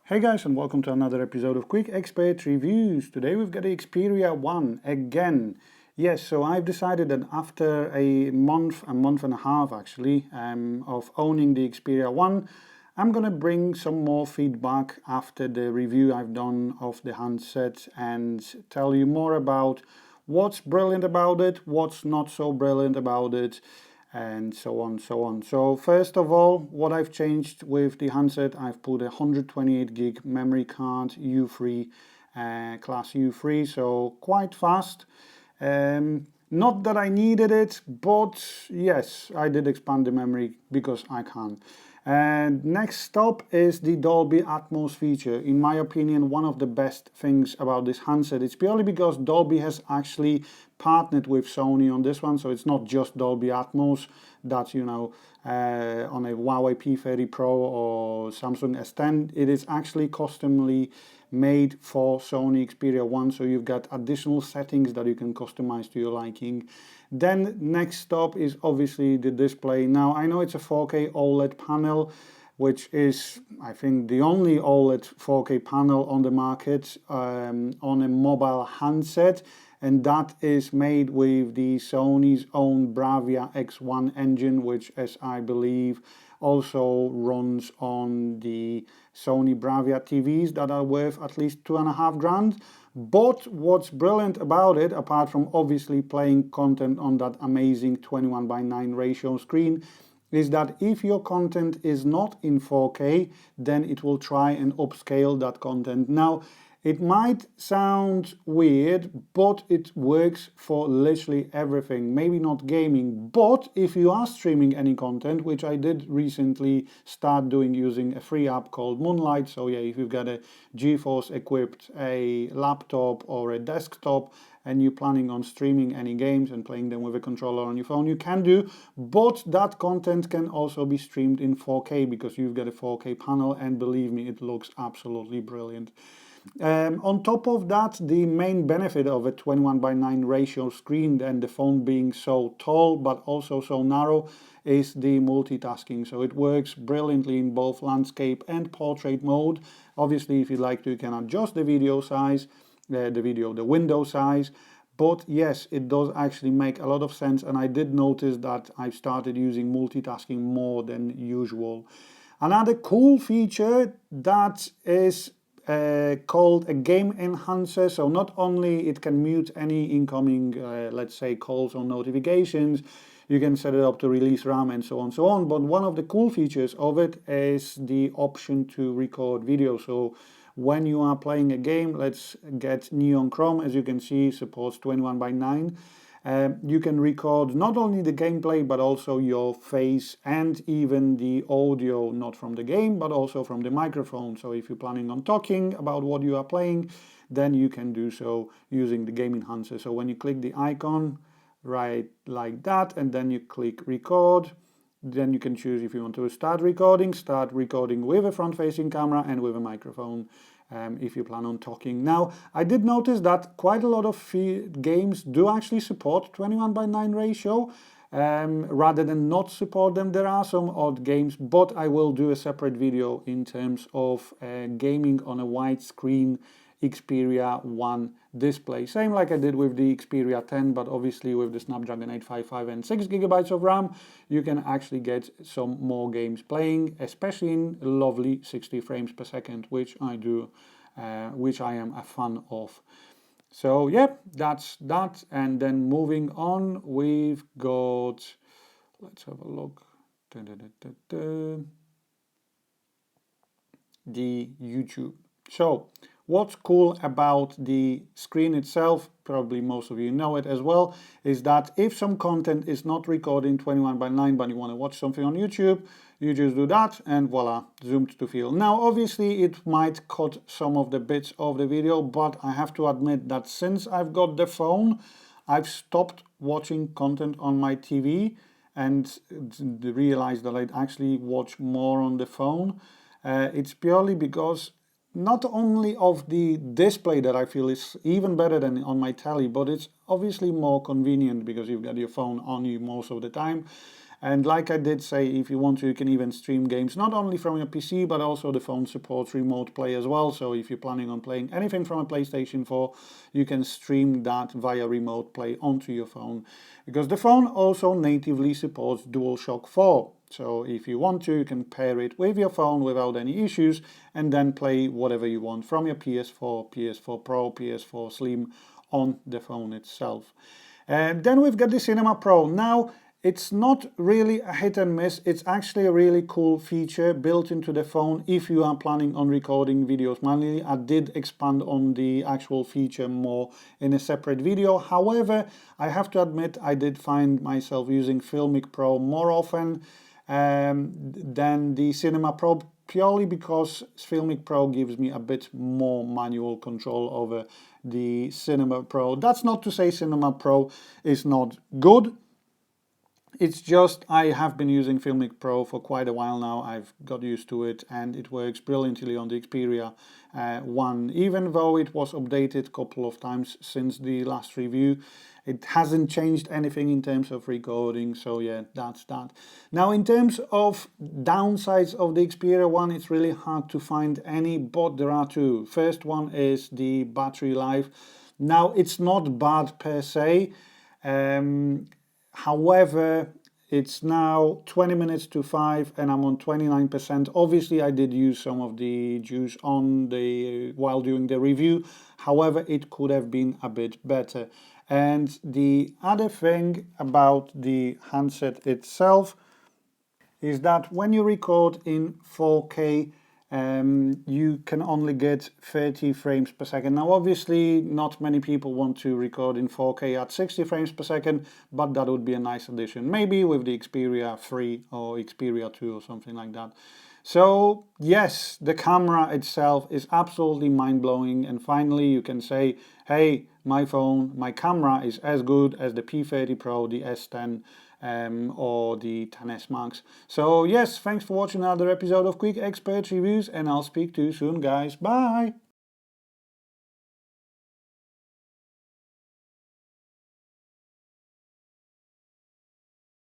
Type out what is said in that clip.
Hey guys, and welcome to another episode of Quick Expert Reviews. Today we've got the Xperia 1 again. Yes, so I've decided that after a month and a half actually, of owning the Xperia 1, I'm gonna bring some more feedback after the review I've done of the handset and tell you more about what's brilliant about it, what's not so brilliant about it, and so on, so on. So first of all, what I've changed with the handset, I've put a 128 gig memory card, U3, class U3, so quite fast. Not that I needed it, but yes, I did expand the memory because I can. And next stop is the Dolby Atmos feature. In my opinion, one of the best things about this handset. It's purely because Dolby has actually partnered with Sony on this one, so it's not just Dolby Atmos that's on a Huawei P30 Pro or Samsung S10. It is actually customly made for Sony Xperia 1, so you've got additional settings that you can customize to your liking. Then next stop is obviously the display. Now I know it's a 4K OLED panel, which is, I think, the only OLED 4K panel on the market on a mobile handset, and that is made with the Sony's own Bravia X1 engine, which, as I believe, also runs on the Sony Bravia TVs that are worth at least $2,500. But what's brilliant about it, apart from obviously playing content on that amazing 21:9 ratio screen, is that if your content is not in 4K, then it will try and upscale that content. Now, it might sound weird, but it works for literally everything. Maybe not gaming, but if you are streaming any content, which I did recently start doing using a free app called Moonlight. So yeah, if you've got a GeForce equipped a laptop or a desktop and you're planning on streaming any games and playing them with a controller on your phone, you can do, but that content can also be streamed in 4K because you've got a 4K panel, and believe me, it looks absolutely brilliant. On top of that, the main benefit of a 21:9 ratio screen and the phone being so tall but also so narrow is the multitasking. So it works brilliantly in both landscape and portrait mode. Obviously, if you like to, you can adjust the video size, the window size. But yes, it does actually make a lot of sense, and I did notice that I've started using multitasking more than usual. Another cool feature that is called a game enhancer. So not only it can mute any incoming, let's say, calls or notifications, you can set it up to release RAM and so on, so on. But one of the cool features of it is the option to record video. So when you are playing a game, let's get Neon Chrome, as you can see, supports 21:9. You can record not only the gameplay but also your face and even the audio, not from the game but also from the microphone. So if you're planning on talking about what you are playing, then you can do so using the game enhancer. So when you click the icon right like that and then you click record, then you can choose if you want to start recording with a front-facing camera and with a microphone. If you plan on talking. Now, I did notice that quite a lot of games do actually support 21:9 ratio. Rather than not support them, there are some odd games, but I will do a separate video in terms of gaming on a widescreen Xperia 1 display. Same like I did with the Xperia 10, but obviously with the Snapdragon 855 and 6GB of RAM, you can actually get some more games playing, especially in lovely 60 frames per second, which I do, which I am a fan of. So yeah, that's that. And then moving on, we've got, let's have a look. The YouTube. So what's cool about the screen itself, probably most of you know it as well, is that if some content is not recording 21:9 but you want to watch something on YouTube, you just do that and voila, zoomed to fill. Now obviously it might cut some of the bits of the video, but I have to admit that since I've got the phone, I've stopped watching content on my TV and realized that I'd actually watch more on the phone. It's purely because not only of the display that I feel is even better than on my telly, but it's obviously more convenient because you've got your phone on you most of the time. And like I did say, if you want to, you can even stream games, not only from your PC, but also the phone supports remote play as well. So if you're planning on playing anything from a PlayStation 4, you can stream that via remote play onto your phone. Because the phone also natively supports DualShock 4. So if you want to, you can pair it with your phone without any issues and then play whatever you want from your PS4, PS4 Pro, PS4 Slim on the phone itself. And then we've got the Cinema Pro. Now, it's not really a hit and miss. It's actually a really cool feature built into the phone if you are planning on recording videos manually. I did expand on the actual feature more in a separate video. However, I have to admit I did find myself using Filmic Pro more often than the Cinema Pro, purely because Filmic Pro gives me a bit more manual control over the Cinema Pro. That's not to say Cinema Pro is not good. It's just I have been using Filmic Pro for quite a while now. I've got used to it and it works brilliantly on the Xperia 1. Even though it was updated a couple of times since the last review, it hasn't changed anything in terms of recording, so yeah, that's that. Now, in terms of downsides of the Xperia 1, it's really hard to find any, but there are two. First one is the battery life. Now, it's not bad per se. However, it's now 20 minutes to 5 and I'm on 29%. Obviously, I did use some of the juice while doing the review. However, it could have been a bit better. And the other thing about the handset itself is that when you record in 4K, you can only get 30 frames per second. Now, obviously, not many people want to record in 4K at 60 frames per second, but that would be a nice addition. Maybe with the Xperia 3 or Xperia 2 or something like that. So, yes, the camera itself is absolutely mind-blowing. And finally, you can say, hey, my phone, my camera is as good as the P30 Pro, the S10, or the XS Max. So yes, thanks for watching another episode of Quick Expert Reviews, and I'll speak to you soon, guys. Bye!